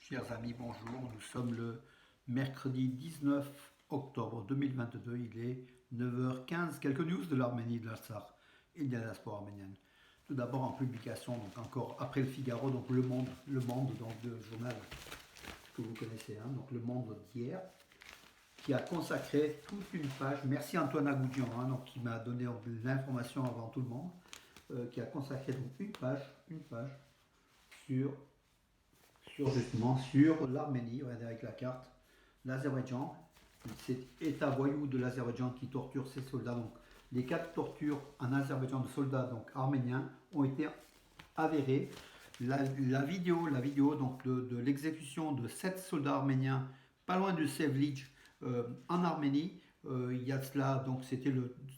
Chers amis, bonjour. Nous sommes le mercredi 19 octobre 2022. Il est 9h15. Quelques news de l'Arménie, de l'Artsakh et de la diaspora arménienne. Tout d'abord en publication, donc encore après le Figaro, donc Le Monde, donc le journal que vous connaissez, donc Le Monde d'hier, qui a consacré toute une page. Merci Antoine Agoudian, donc, qui m'a donné l'information avant tout le monde, qui a consacré donc une page justement sur l'Arménie, regardez avec la carte, l'Azerbaïdjan, cet État voyou de l'Azerbaïdjan qui torture ses soldats. Donc, les cas de torture en Azerbaïdjan de soldats donc arméniens ont été avérés. La vidéo donc de l'exécution de 7 soldats arméniens pas loin de Sevlij en Arménie, il y a cela, donc ça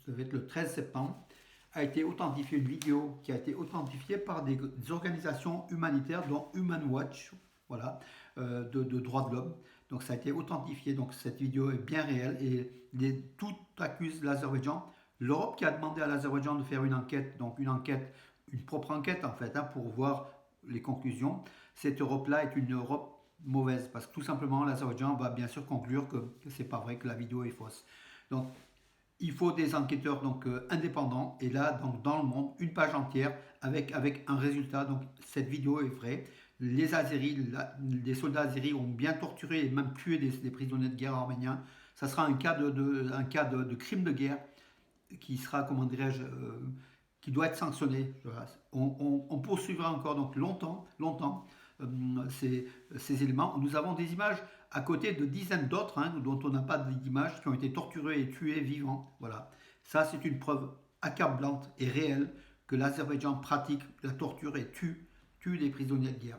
va être le 13 septembre, a été authentifiée, une vidéo qui a été authentifiée par des organisations humanitaires dont Human Watch, voilà, de droits de l'homme. Donc ça a été authentifié, donc cette vidéo est bien réelle et tout accuse l'Azerbaïdjan. L'Europe qui a demandé à l'Azerbaïdjan de faire une enquête, une propre enquête en fait, pour voir les conclusions. Cette Europe-là est une Europe mauvaise parce que tout simplement l'Azerbaïdjan va bien sûr conclure que c'est pas vrai, que la vidéo est fausse. Donc il faut des enquêteurs donc indépendants et là donc dans le monde une page entière avec un résultat. Donc cette vidéo est vraie. Les Azeris, les soldats Azeris ont bien torturé et même tué des prisonniers de guerre arméniens. Ça sera un cas de crime de guerre qui sera, comment dirais-je, qui doit être sanctionné. On poursuivra encore donc longtemps ces éléments. Nous avons des images à côté de dizaines d'autres dont on n'a pas d'images, qui ont été torturés et tués vivants. Voilà. Ça, c'est une preuve accablante et réelle que l'Azerbaïdjan pratique la torture et tue des prisonniers de guerre.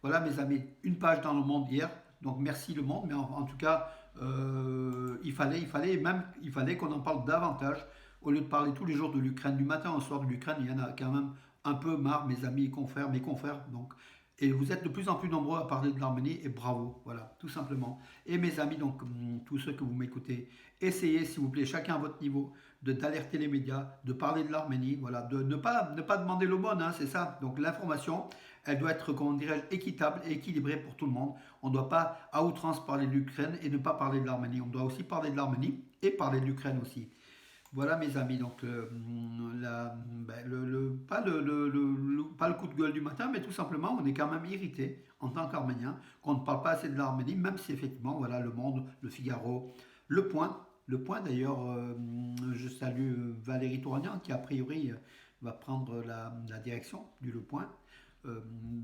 Voilà, mes amis, une page dans le monde hier. Donc merci le monde, mais en tout cas, il fallait qu'on en parle davantage au lieu de parler tous les jours de l'Ukraine. Du matin au soir de l'Ukraine, il y en a quand même un peu marre, mes amis, mes confrères. Donc, et vous êtes de plus en plus nombreux à parler de l'Arménie et bravo, voilà, tout simplement. Et mes amis, donc tous ceux que vous m'écoutez, essayez s'il vous plaît, chacun à votre niveau, d'alerter les médias, de parler de l'Arménie, voilà, de ne pas demander l'aumône, c'est ça. Donc l'information, elle doit être, comment dirais-je, équitable et équilibrée pour tout le monde. On ne doit pas à outrance parler de l'Ukraine et ne pas parler de l'Arménie. On doit aussi parler de l'Arménie et parler de l'Ukraine aussi. Voilà mes amis, donc pas le coup de gueule du matin, mais tout simplement on est quand même irrité en tant qu'Arménien qu'on ne parle pas assez de l'Arménie, même si effectivement voilà Le Monde, Le Figaro, Le Point d'ailleurs, je salue Valérie Touragnan qui a priori va prendre la direction du Le Point.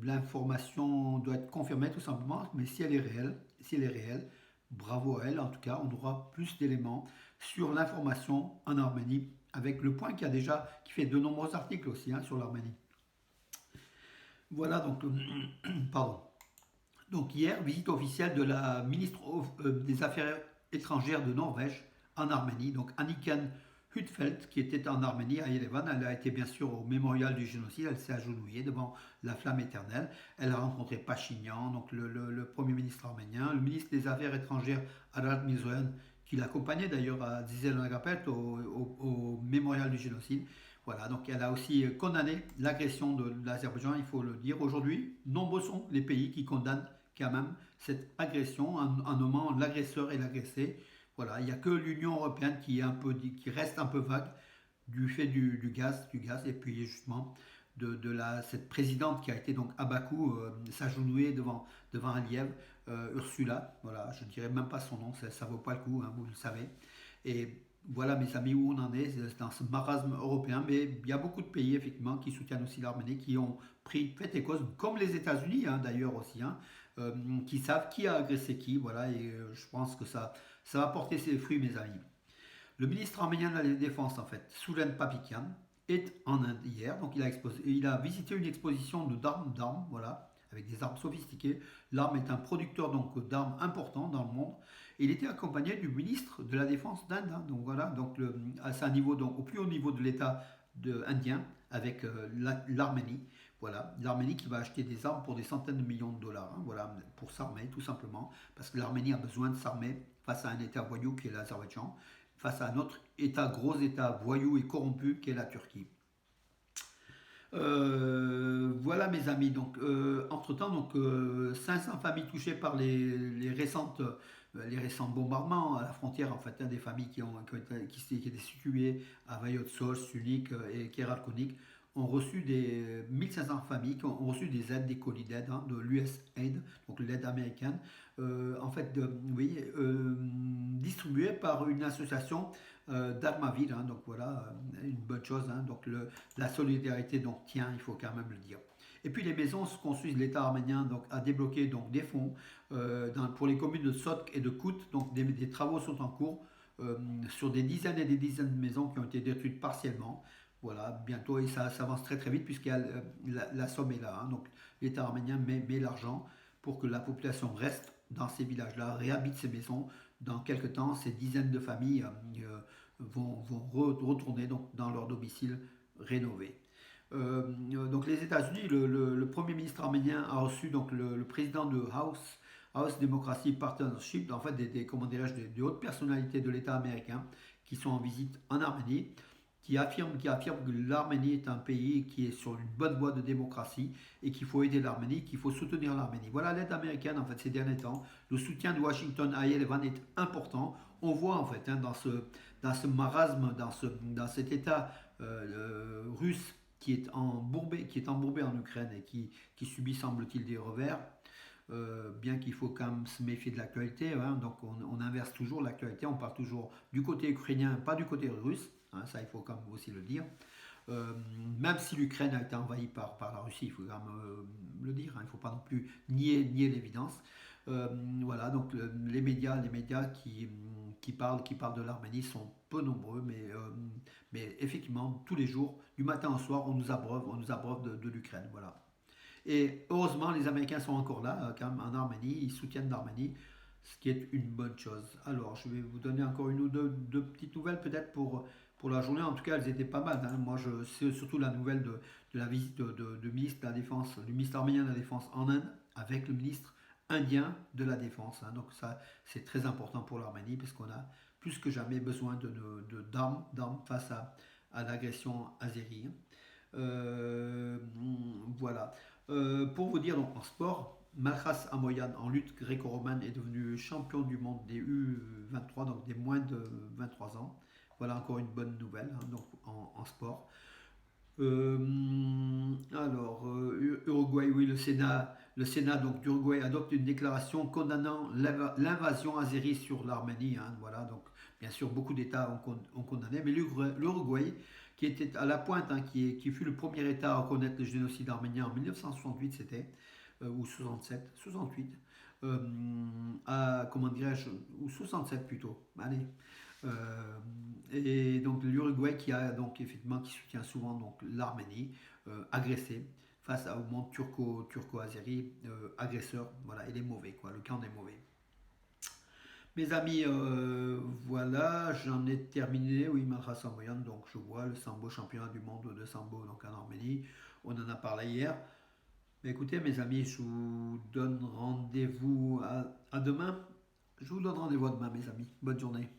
L'information doit être confirmée tout simplement, mais si elle est réelle, bravo à elle. En tout cas, on aura plus d'éléments sur l'information en Arménie, avec Le Point qui fait de nombreux articles aussi sur l'Arménie. Voilà donc, pardon. Donc hier, visite officielle de la ministre des Affaires étrangères de Norvège en Arménie, donc Anniken Huitfeldt, qui était en Arménie, à Yerevan. Elle a été bien sûr au mémorial du génocide, elle s'est agenouillée devant la flamme éternelle. Elle a rencontré Pachinian, donc le premier ministre arménien, le ministre des Affaires étrangères Arad Mirzoyan, qui l'accompagnait d'ailleurs à Zizel-Agapet au mémorial du génocide. Voilà, donc elle a aussi condamné l'agression de l'Azerbaïdjan, il faut le dire. Aujourd'hui, nombreux sont les pays qui condamnent quand même cette agression en nommant l'agresseur et l'agressé. Voilà, il n'y a que l'Union européenne qui reste un peu vague du fait du gaz, et puis justement cette présidente qui a été donc à Bakou s'agenouiller devant Aliyev, Ursula, voilà, je ne dirais même pas son nom, ça ne vaut pas le coup, vous le savez. Et voilà mes amis où on en est dans ce marasme européen, mais il y a beaucoup de pays effectivement qui soutiennent aussi l'Arménie, qui ont pris fait et cause, comme les États-Unis d'ailleurs aussi, qui savent qui a agressé qui, voilà, et je pense que ça va porter ses fruits mes amis. Le ministre arménien de la Défense, en fait, Soulen Papikian, est en Inde hier. Donc il a visité une exposition d'armes, voilà, avec des armes sophistiquées. L'arme est un producteur donc d'armes important dans le monde. Et il était accompagné du ministre de la Défense d'Inde. Donc voilà, donc à un niveau, donc au plus haut niveau de l'État indien, avec l'Arménie. Voilà, l'Arménie qui va acheter des armes pour des centaines de millions de dollars, voilà, pour s'armer tout simplement, parce que l'Arménie a besoin de s'armer face à un État voyou qui est l'Azerbaïdjan, face à un autre gros État voyou et corrompu qui est la Turquie. Voilà mes amis, donc entre-temps, 500 familles touchées par les récents bombardements à la frontière, en fait, hein, des familles qui étaient situées à Vajot-Sol, Sulik et Keralkonik ont reçu 1500 familles qui ont reçu des aides, des colis d'aide hein, de l'USAID, donc l'aide américaine, en fait, oui, distribuée par une association d'Armavir, hein, donc voilà, une bonne chose, hein, donc la solidarité donc tient, il faut quand même le dire. Et puis les maisons se construisent, l'État arménien donc, a débloqué donc, des fonds pour les communes de Sotk et de Kout, donc des travaux sont en cours sur des dizaines et des dizaines de maisons qui ont été détruites partiellement. Voilà, bientôt, et ça avance très très vite puisqu'il y a, la somme est là. Hein, donc l'État arménien met l'argent pour que la population reste dans ces villages-là, réhabite ces maisons. Dans quelques temps, ces dizaines de familles vont retourner donc, dans leur domicile rénové. Donc les États-Unis, le Premier ministre arménien a reçu donc, le président de House Democracy Partnership, en fait comment dirais-je, des hautes personnalités de l'État américain qui sont en visite en Arménie, qui affirme que l'Arménie est un pays qui est sur une bonne voie de démocratie et qu'il faut aider l'Arménie, qu'il faut soutenir l'Arménie. Voilà l'aide américaine en fait ces derniers temps. Le soutien de Washington à Yerevan est important. On voit en fait hein, dans ce marasme, dans cet État russe qui est embourbé en Ukraine et qui subit semble-t-il des revers. Bien qu'il faut quand même se méfier de l'actualité, hein, donc on inverse toujours l'actualité, on part toujours du côté ukrainien, pas du côté russe, hein, ça il faut quand même aussi le dire. Même si l'Ukraine a été envahie par la Russie, il faut quand même le dire, hein, il ne faut pas non plus nier l'évidence. Voilà, donc les médias qui parlent de l'Arménie sont peu nombreux, mais effectivement, tous les jours, du matin au soir, on nous abreuve de l'Ukraine. Voilà. Et heureusement, les Américains sont encore là, quand même, en Arménie, ils soutiennent l'Arménie, ce qui est une bonne chose. Alors, je vais vous donner encore une ou deux petites nouvelles, peut-être pour la journée. En tout cas, elles étaient pas mal. Hein. Moi, c'est surtout la nouvelle de la visite de ministre de la Défense, du ministre arménien de la Défense en Inde, avec le ministre indien de la Défense. Hein. Donc, ça, c'est très important pour l'Arménie, parce qu'on a plus que jamais besoin d'armes face à l'agression azérie. Euh, voilà. Pour vous dire, donc en sport, Malkhas Amoyan en lutte gréco-romaine est devenu champion du monde des U23, donc des moins de 23 ans. Voilà encore une bonne nouvelle hein, donc en sport. Alors, Uruguay, oui, le Sénat donc d'Uruguay adopte une déclaration condamnant l'invasion azérie sur l'Arménie. Hein, voilà, donc bien sûr beaucoup d'États ont condamné, mais l'Uruguay, qui était à la pointe, hein, qui fut le premier État à reconnaître le génocide arménien en 1968, c'était ou 67, 68, comment dirais-je, ou 67 plutôt. Allez, et donc l'Uruguay qui soutient souvent donc l'Arménie agressée face au monde turco-azéri agresseur, voilà, il est mauvais quoi, le camp des mauvais. Mes amis, voilà, j'en ai terminé. Oui, Malkhas Samoyan, donc je vois le sambo championnat du monde de sambo donc en Arménie. On en a parlé hier. Mais écoutez, mes amis, je vous donne rendez-vous à demain. Je vous donne rendez-vous à demain, mes amis. Bonne journée.